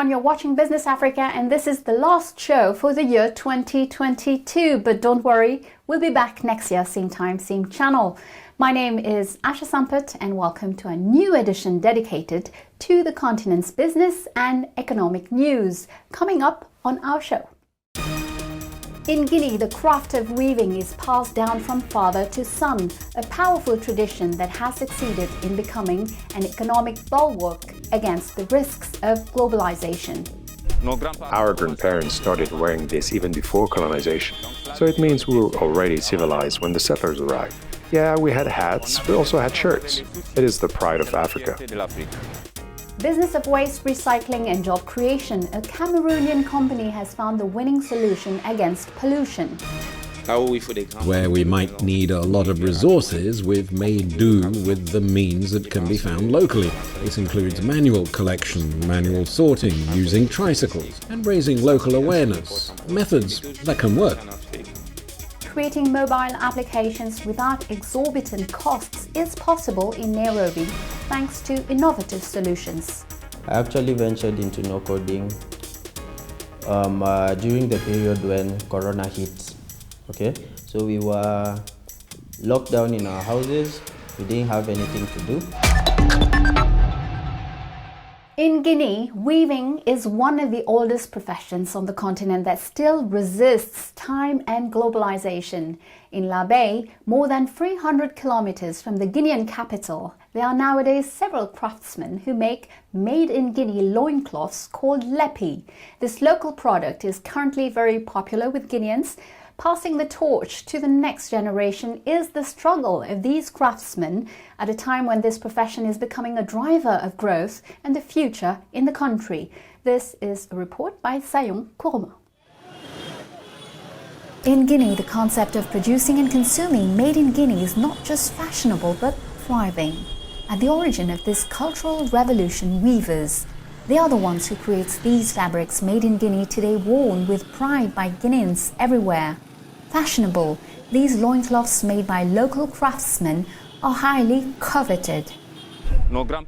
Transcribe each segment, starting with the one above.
everyone, you're watching Business Africa and this is the last show for the year 2022. But don't worry, we'll be back next year, same time, same channel. My name is Asha Sampath and welcome to a new edition dedicated to the continent's business and economic news coming up on our show. In Guinea, the craft of weaving is passed down from father to son, a powerful tradition that has succeeded in becoming an economic bulwark against the risks of globalization. Our grandparents started wearing this even before colonization, so it means we were already civilized when the settlers arrived. Yeah, we had hats, we also had shirts. It is the pride of Africa. Business of waste recycling and job creation, a Cameroonian company has found the winning solution against pollution. Where we might need a lot of resources, we've made do with the means that can be found locally. This includes manual collection, manual sorting, using tricycles, and raising local awareness. Methods that can work. Creating mobile applications without exorbitant costs is possible in Nairobi thanks to innovative solutions. I actually ventured into no coding during the period when Corona hit. Okay, so we were locked down in our houses, we didn't have anything to do. In Guinea, weaving is one of the oldest professions on the continent that still resists time and globalization. In La Bay, more than 300 kilometers from the Guinean capital, there are nowadays several craftsmen who make made-in-Guinea loincloths called lepi. This local product is currently very popular with Guineans. Passing the torch to the next generation is the struggle of these craftsmen at a time when this profession is becoming a driver of growth and the future in the country. This is a report by Sayong Kourma. In Guinea, the concept of producing and consuming made in Guinea is not just fashionable but thriving. At the origin of this cultural revolution, weavers. They are the ones who create these fabrics made in Guinea today worn with pride by Guineans everywhere. Fashionable, these loincloths made by local craftsmen are highly coveted.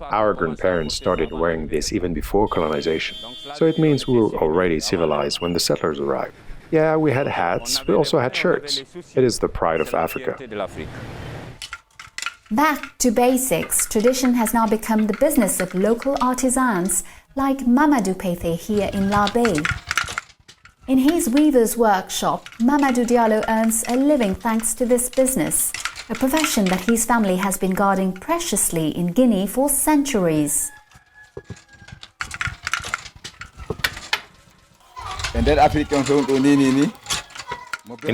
Our grandparents started wearing this even before colonization, so it means we were already civilized when the settlers arrived. Yeah, we had hats, we also had shirts. It is the pride of Africa. Back to basics, tradition has now become the business of local artisans like Mamadou Peithe here in La Bay. In his weaver's workshop, Mamadou Diallo earns a living thanks to this business, a profession that his family has been guarding preciously in Guinea for centuries. In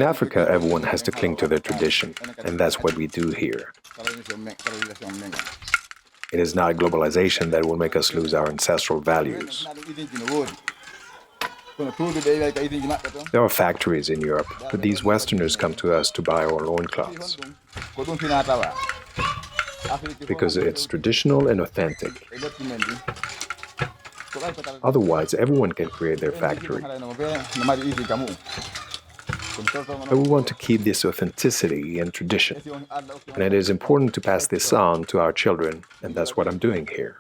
Africa, everyone has to cling to their tradition, and that's what we do here. It is not globalization that will make us lose our ancestral values. There are factories in Europe, but these Westerners come to us to buy our loincloths because it's traditional and authentic. Otherwise, everyone can create their factory. But we want to keep this authenticity and tradition. And it is important to pass this on to our children, and that's what I'm doing here.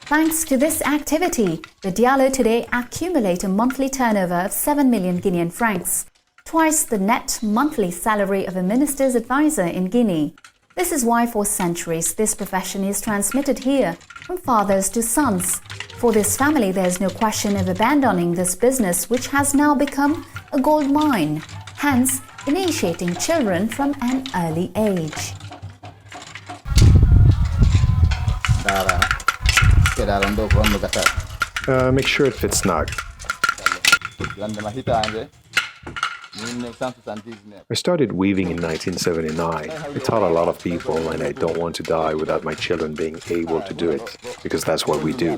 Thanks to this activity, the Diallo today accumulate a monthly turnover of 7 million Guinean francs, twice the net monthly salary of a minister's advisor in Guinea. This is why for centuries this profession is transmitted here, from fathers to sons. For this family, there is no question of abandoning this business, which has now become a gold mine, hence initiating children from an early age. Make sure it fits snug. I started weaving in 1979. I taught a lot of people, and I don't want to die without my children being able to do it, because that's what we do.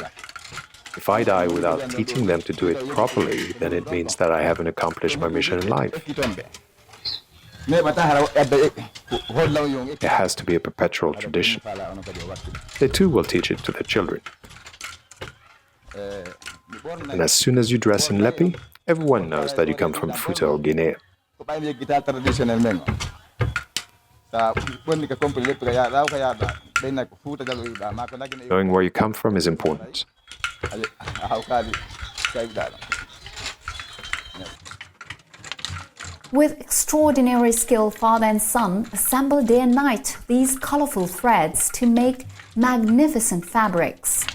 If I die without teaching them to do it properly, then it means that I haven't accomplished my mission in life. It has to be a perpetual tradition. They too will teach it to their children. And as soon as you dress in lepi, everyone knows that you come from Futa or Guinea. Knowing where you come from is important. With extraordinary skill, father and son assemble day and night these colorful threads to make magnificent fabrics.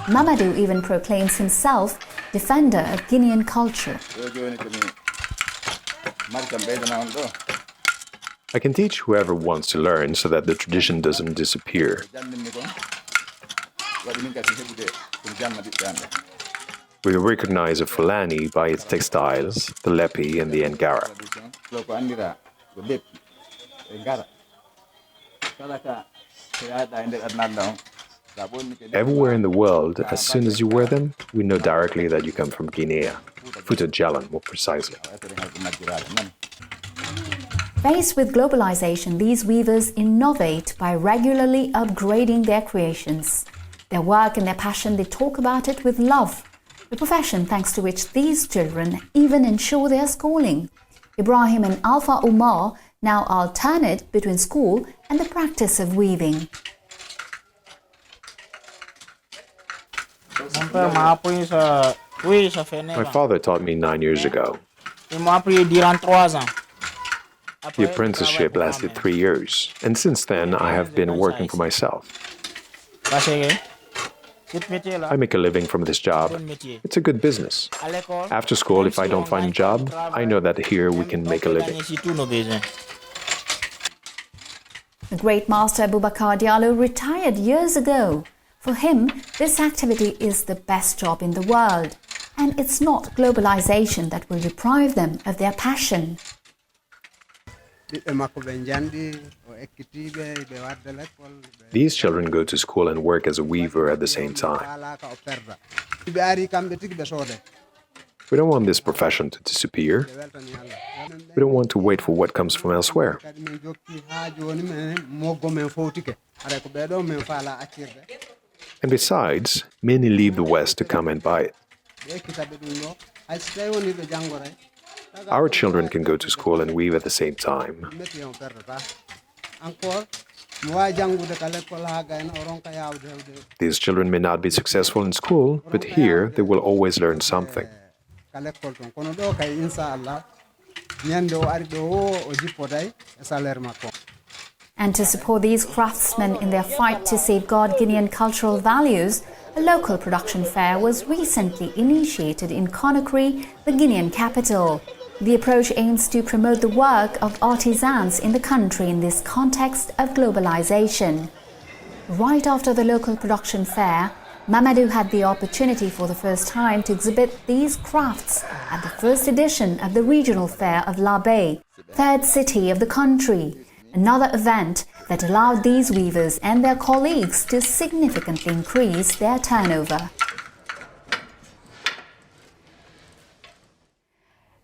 Mamadou even proclaims himself defender of Guinean culture. I can teach whoever wants to learn so that the tradition doesn't disappear. We recognize a Fulani by its textiles, the lepi and the Angara. Everywhere in the world, as soon as you wear them, we know directly that you come from Guinea. Futa Jalan, more precisely. Faced with globalization, these weavers innovate by regularly upgrading their creations. Their work and their passion, they talk about it with love. A profession thanks to which these children even ensure their schooling. Ibrahim and Alpha Umar now alternate between school and the practice of weaving. My father taught me 9 years ago. The apprenticeship lasted 3 years, and since then I have been working for myself. I make a living from this job. It's a good business. After school, if I don't find a job, I know that here we can make a living. The great master Abubakar Diallo retired years ago. For him, this activity is the best job in the world, and it's not globalization that will deprive them of their passion. These children go to school and work as a weaver at the same time. We don't want this profession to disappear. We don't want to wait for what comes from elsewhere. And besides, many leave the West to come and buy it. Our children can go to school and weave at the same time. These children may not be successful in school, but here they will always learn something. And to support these craftsmen in their fight to safeguard Guinean cultural values, a local production fair was recently initiated in Conakry, the Guinean capital. The approach aims to promote the work of artisans in the country in this context of globalization. Right after the local production fair, Mamadou had the opportunity for the first time to exhibit these crafts at the first edition of the regional fair of La Baye, third city of the country, another event that allowed these weavers and their colleagues to significantly increase their turnover.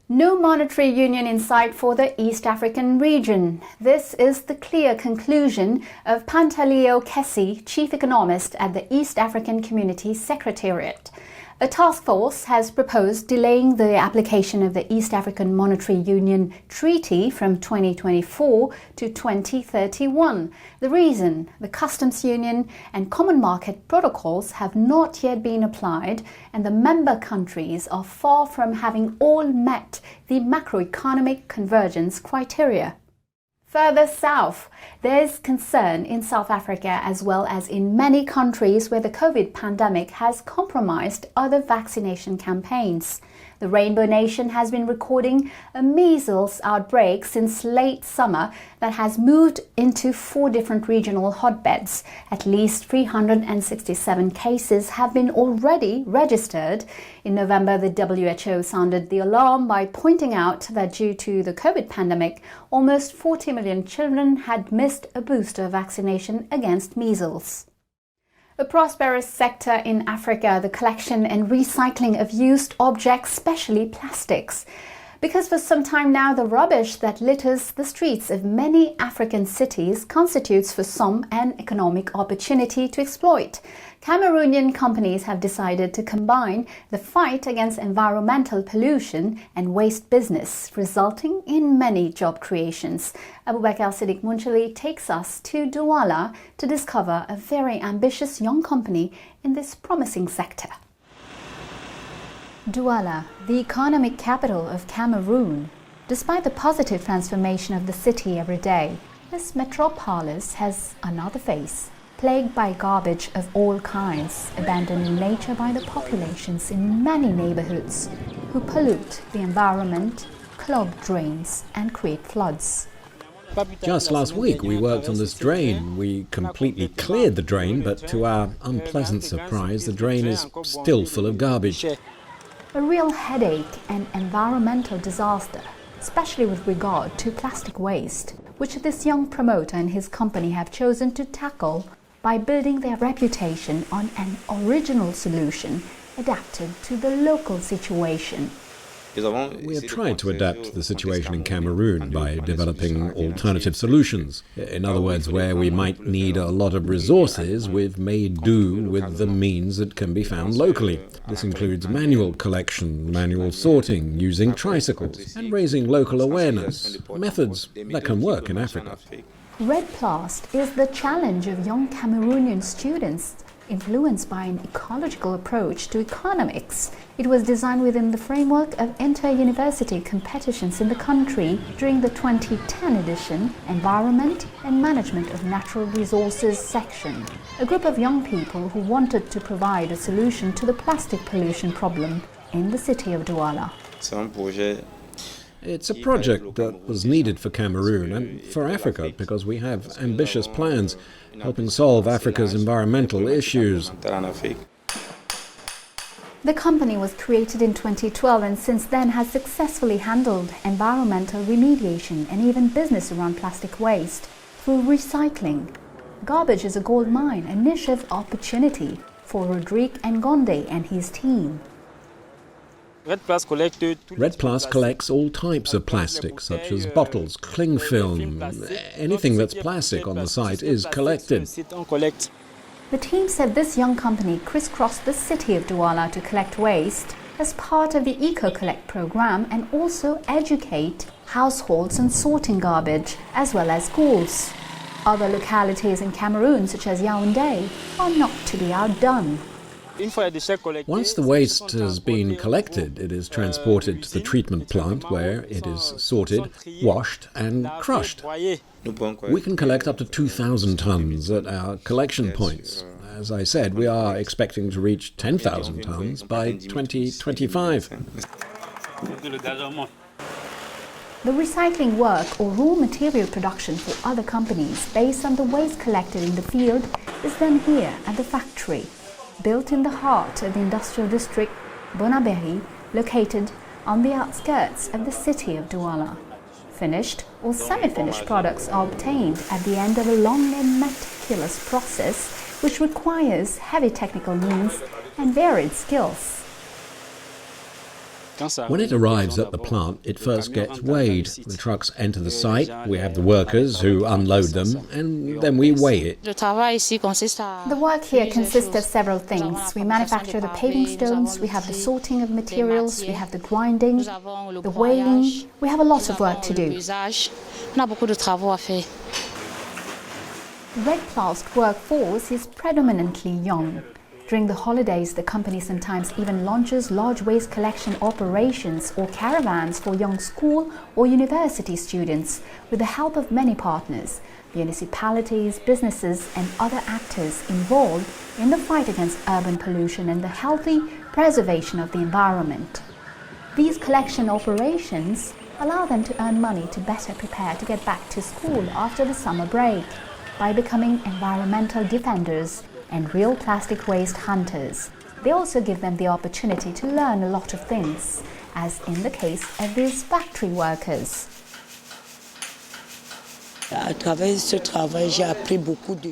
No monetary union in sight for the East African region. This is the clear conclusion of Pantaleo Kessi, chief economist at the East African Community Secretariat. A task force has proposed delaying the application of the East African Monetary Union Treaty from 2024 to 2031. The reason? The customs union and common market protocols have not yet been applied, and the member countries are far from having all met the macroeconomic convergence criteria. Further south, there's concern in South Africa as well as in many countries where the COVID pandemic has compromised other vaccination campaigns. The Rainbow Nation has been recording a measles outbreak since late summer that has moved into 4 different regional hotbeds. At least 367 cases have been already registered. In November, the WHO sounded the alarm by pointing out that due to the COVID pandemic, almost 40 million children had missed a booster vaccination against measles. A prosperous sector in Africa, the collection and recycling of used objects, especially plastics. Because for some time now, the rubbish that litters the streets of many African cities constitutes for some an economic opportunity to exploit. Cameroonian companies have decided to combine the fight against environmental pollution and waste business, resulting in many job creations. Abubakar Siddiq Munchali takes us to Douala to discover a very ambitious young company in this promising sector. Douala, the economic capital of Cameroon. Despite the positive transformation of the city every day, this metropolis has another face, plagued by garbage of all kinds, abandoned in nature by the populations in many neighborhoods, who pollute the environment, clog drains and create floods. Just last week we worked on this drain. We completely cleared the drain, but to our unpleasant surprise, the drain is still full of garbage. A real headache and environmental disaster, especially with regard to plastic waste, which this young promoter and his company have chosen to tackle by building their reputation on an original solution adapted to the local situation. We have tried to adapt to the situation in Cameroon by developing alternative solutions. In other words, where we might need a lot of resources, we've made do with the means that can be found locally. This includes manual collection, manual sorting, using tricycles, and raising local awareness, methods that can work in Africa. Red Plast is the challenge of young Cameroonian students, influenced by an ecological approach to economics. It was designed within the framework of inter-university competitions in the country during the 2010 edition Environment and Management of Natural Resources section. A group of young people who wanted to provide a solution to the plastic pollution problem in the city of Douala. It's a project that was needed for Cameroon and for Africa because we have ambitious plans helping solve Africa's environmental issues. The company was created in 2012 and since then has successfully handled environmental remediation and even business around plastic waste through recycling. Garbage is a gold mine, a niche of opportunity for Rodrigue Ngonde and his team. Red Plast collects all types of plastic, such as bottles, cling film. Anything that's plastic on the site is collected. The team said this young company crisscrossed the city of Douala to collect waste as part of the Eco-Collect program and also educate households on sorting garbage, as well as schools. Other localities in Cameroon, such as Yaoundé, are not to be outdone. Once the waste has been collected, it is transported to the treatment plant where it is sorted, washed and crushed. We can collect up to 2,000 tons at our collection points. As I said, we are expecting to reach 10,000 tons by 2025. The recycling work or raw material production for other companies based on the waste collected in the field is done here at the factory, built in the heart of the industrial district Bonaberi, located on the outskirts of the city of Douala. Finished or semi-finished products are obtained at the end of a long and meticulous process which requires heavy technical means and varied skills. When it arrives at the plant, it first gets weighed. The trucks enter the site, we have the workers who unload them, and then we weigh it. The work here consists of several things. We manufacture the paving stones, we have the sorting of materials, we have the grinding, the weighing. We have a lot of work to do. Red Plast workforce is predominantly young. During the holidays, the company sometimes even launches large waste collection operations or caravans for young school or university students with the help of many partners, municipalities, businesses and other actors involved in the fight against urban pollution and the healthy preservation of the environment. These collection operations allow them to earn money to better prepare to get back to school after the summer break by becoming environmental defenders and real plastic waste hunters. They also give them the opportunity to learn a lot of things, as in the case of these factory workers.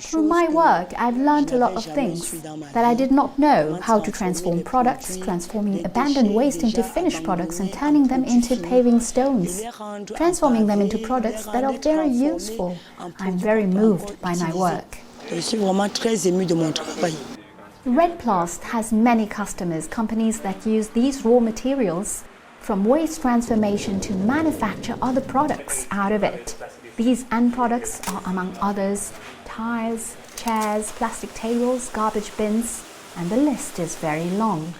Through my work, I've learned a lot of things that I did not know: how to transform products, transforming abandoned waste into finished products and turning them into paving stones, transforming them into products that are very useful. I'm very moved by my work. Redplast has many customers, companies that use these raw materials from waste transformation to manufacture other products out of it. These end products are, among others, tires, chairs, plastic tables, garbage bins, and the list is very long.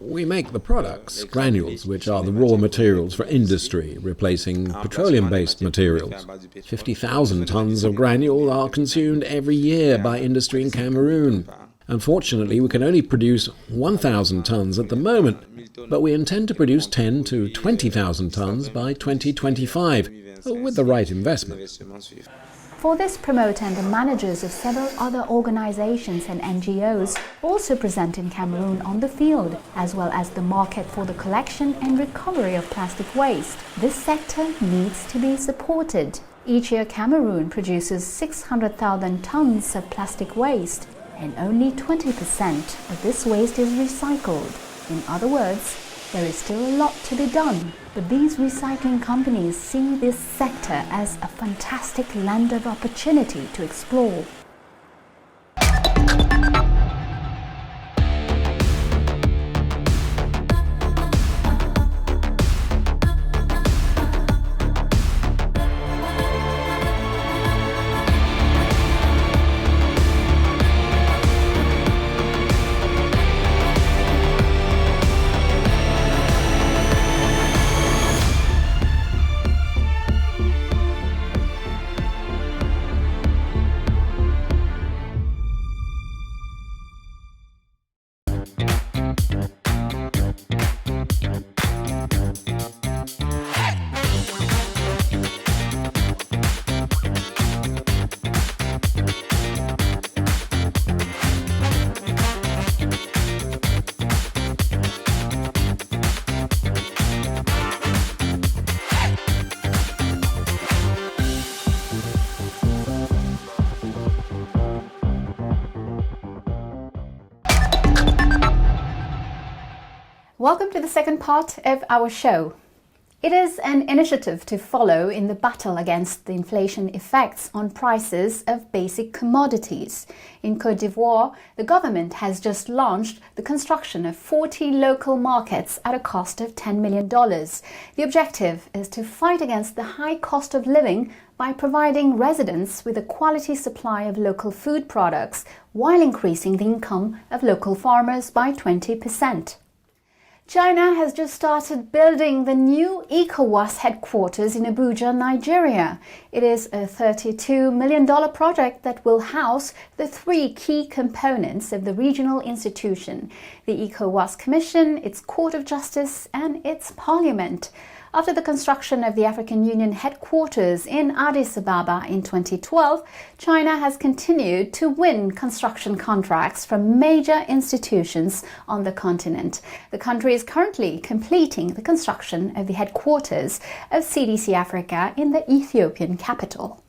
We make the products, granules, which are the raw materials for industry, replacing petroleum-based materials. 50,000 tons of granule are consumed every year by industry in Cameroon. Unfortunately, we can only produce 1,000 tons at the moment, but we intend to produce 10 to 20,000 tons by 2025, with the right investment. For this promoter and the managers of several other organizations and NGOs also present in Cameroon on the field, as well as the market for the collection and recovery of plastic waste, this sector needs to be supported. Each year, Cameroon produces 600,000 tons of plastic waste, and only 20% of this waste is recycled. In other words, there is still a lot to be done, but these recycling companies see this sector as a fantastic land of opportunity to explore. Welcome to the second part of our show. It is an initiative to follow in the battle against the inflation effects on prices of basic commodities. In Côte d'Ivoire, the government has just launched the construction of 40 local markets at a cost of $10 million. The objective is to fight against the high cost of living by providing residents with a quality supply of local food products while increasing the income of local farmers by 20%. China has just started building the new ECOWAS headquarters in Abuja, Nigeria. It is a $32 million project that will house the three key components of the regional institution: the ECOWAS Commission, its Court of Justice, and its Parliament. After the construction of the African Union headquarters in Addis Ababa in 2012, China has continued to win construction contracts from major institutions on the continent. The country is currently completing the construction of the headquarters of CDC Africa in the Ethiopian capital.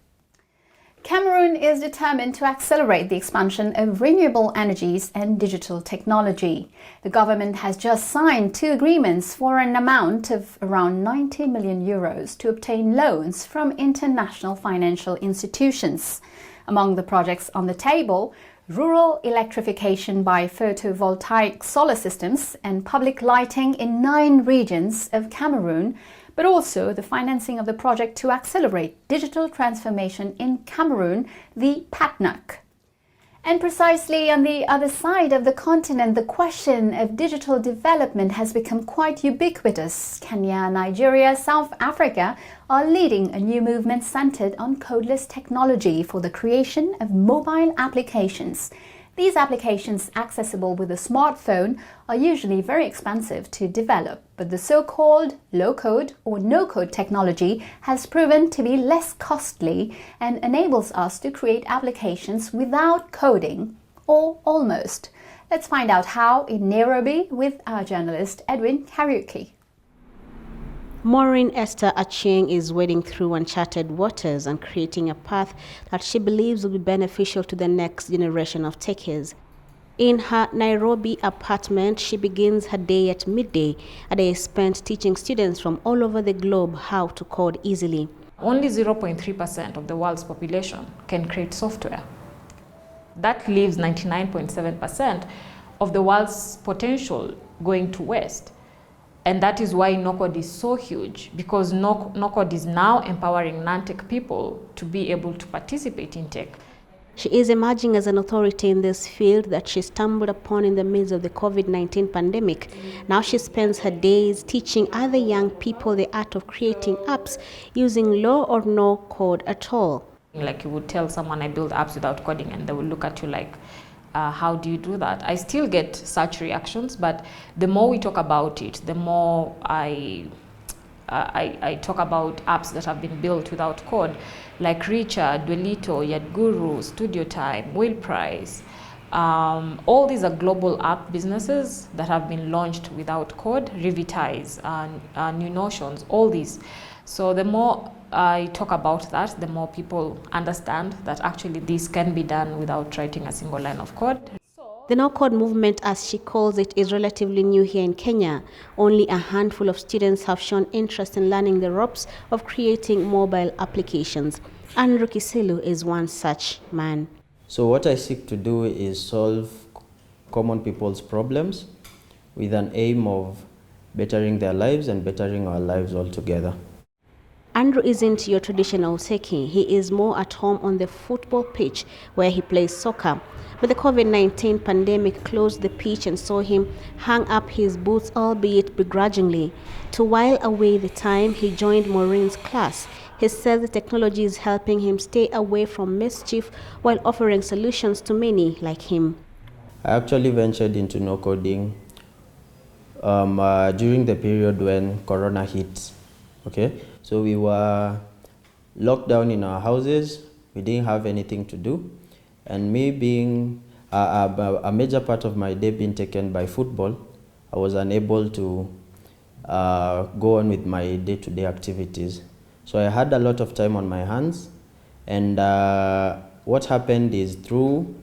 Cameroon is determined to accelerate the expansion of renewable energies and digital technology. The government has just signed 2 agreements for an amount of around 90 million euros to obtain loans from international financial institutions. Among the projects on the table, rural electrification by photovoltaic solar systems and public lighting in 9 regions of Cameroon, but also the financing of the project to accelerate digital transformation in Cameroon, the PATNUC. And precisely on the other side of the continent, the question of digital development has become quite ubiquitous. Kenya, Nigeria, South Africa are leading a new movement centered on codeless technology for the creation of mobile applications. These applications, accessible with a smartphone, are usually very expensive to develop, but the so-called low-code or no-code technology has proven to be less costly and enables us to create applications without coding, or almost. Let's find out how in Nairobi with our journalist Edwin Kariuki. Maureen Esther Achieng is wading through uncharted waters and creating a path that she believes will be beneficial to the next generation of techies. In her Nairobi apartment, she begins her day at midday, a day spent teaching students from all over the globe how to code easily. Only 0.3% of the world's population can create software. That leaves 99.7% of the world's potential going to waste. And that is why no-code is so huge, because no-code is now empowering non-tech people to be able to participate in tech. She is emerging as an authority in this field that she stumbled upon in the midst of the COVID-19 pandemic. Now she spends her days teaching other young people the art of creating apps using low or no code at all. Like you would tell someone I build apps without coding and they will look at you like, how do you do that? I still get such reactions, but the more we talk about it, the more I talk about apps that have been built without code, like Richard, Duelito, Yadguru, Studio Time, Wheel Price. All these are global app businesses that have been launched without code, Revitize, New Notions, all these. So the more I talk about that, the more people understand that actually this can be done without writing a single line of code. The no-code movement, as she calls it, is relatively new here in Kenya. Only a handful of students have shown interest in learning the ropes of creating mobile applications. Andrew Kisilu is one such man. So what I seek to do is solve common people's problems with an aim of bettering their lives and bettering our lives altogether. Andrew isn't your traditional techie. He is more at home on the football pitch where he plays soccer. But the COVID-19 pandemic closed the pitch and saw him hang up his boots, albeit begrudgingly. To while away the time, he joined Maureen's class. He says the technology is helping him stay away from mischief while offering solutions to many like him. I actually ventured into no coding during the period when Corona hit. Okay, so we were locked down in our houses. We didn't have anything to do, and me being a major part of my day being taken by football, I was unable to go on with my day-to-day activities. So I had a lot of time on my hands, and what happened is through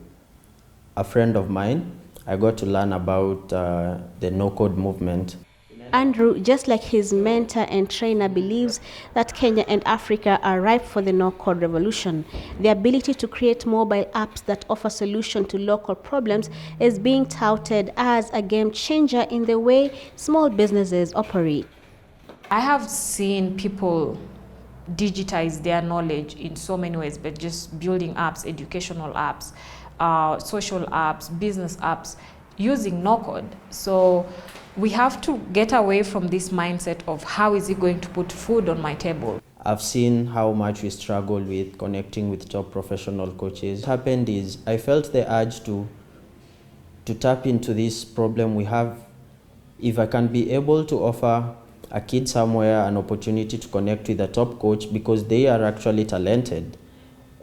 a friend of mine, I got to learn about the no-code movement. Andrew, just like his mentor and trainer, believes that Kenya and Africa are ripe for the no-code revolution. The ability to create mobile apps that offer solutions to local problems is being touted as a game changer in the way small businesses operate. I have seen people digitize their knowledge in so many ways, but just building apps, educational apps, social apps, business apps, using no-code. So we have to get away from this mindset of how is it going to put food on my table. I've seen how much we struggle with connecting with top professional coaches. What happened is I felt the urge to tap into this problem we have. If I can be able to offer a kid somewhere an opportunity to connect with a top coach because they are actually talented,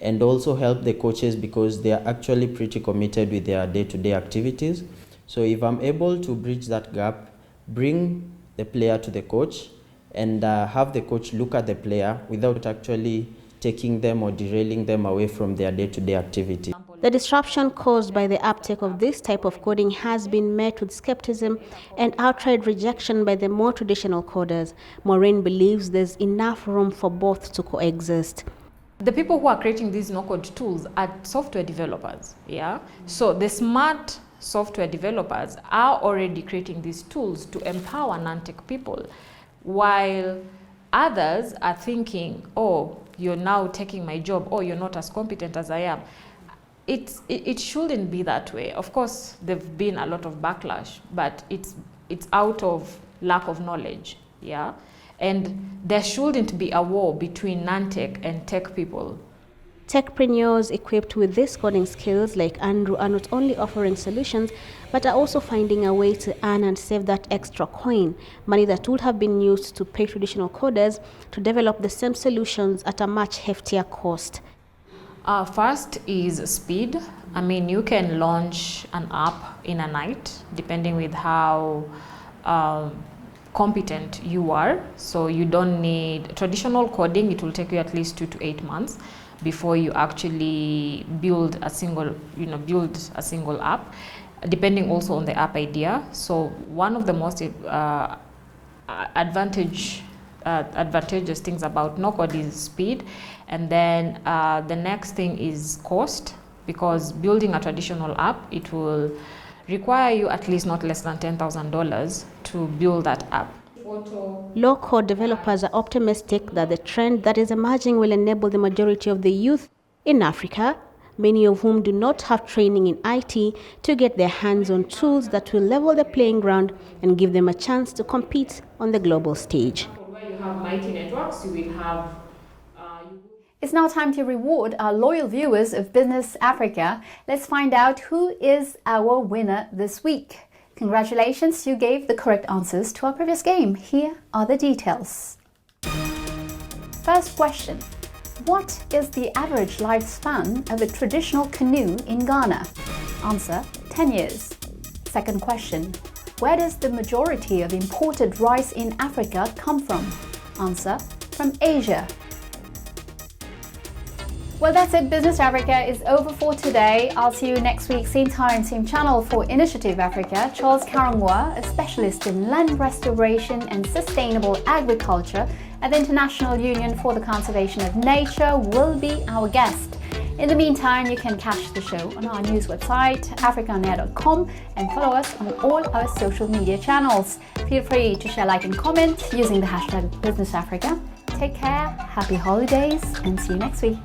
and also help the coaches because they are actually pretty committed with their day-to-day activities. So if I'm able to bridge that gap, bring the player to the coach, and have the coach look at the player without actually taking them or derailing them away from their day-to-day activity. The disruption caused by the uptake of this type of coding has been met with skepticism and outright rejection by the more traditional coders. Maureen believes there's enough room for both to coexist. The people who are creating these no-code tools are software developers, yeah? So the smart software developers are already creating these tools to empower non-tech people, while others are thinking, oh, you're now taking my job, or you're not as competent as I am. It shouldn't be that way. Of course, there've been a lot of backlash, but it's out of lack of knowledge, yeah? And there shouldn't be a war between non-tech and tech people. Techpreneurs equipped with these coding skills like Andrew are not only offering solutions, but are also finding a way to earn and save that extra coin, money that would have been used to pay traditional coders to develop the same solutions at a much heftier cost. First is speed. I mean, you can launch an app in a night, depending with how competent you are. So you don't need traditional coding. It will take you at least 2 to 8 months before you actually build a single app, depending also on the app idea. So one of the most advantageous things about no code is speed, and then the next thing is cost, because building a traditional app, it will require you at least not less than $10,000 to build that app. Low-code developers are optimistic that the trend that is emerging will enable the majority of the youth in Africa, many of whom do not have training in IT, to get their hands on tools that will level the playing ground and give them a chance to compete on the global stage. Where you have mighty networks, you will have It's now time to reward our loyal viewers of Business Africa. Let's find out who is our winner this week. Congratulations, you gave the correct answers to our previous game. Here are the details. First question. What is the average lifespan of a traditional canoe in Ghana? Answer, 10 years. Second question. Where does the majority of imported rice in Africa come from? Answer, from Asia. Well, that's it. Business Africa is over for today. I'll see you next week, same time, same channel for Initiative Africa. Charles Karangwa, a specialist in land restoration and sustainable agriculture at the International Union for the Conservation of Nature, will be our guest. In the meantime, you can catch the show on our news website, africanair.com, and follow us on all our social media channels. Feel free to share, like, and comment using the hashtag Business Africa. Take care, happy holidays, and see you next week.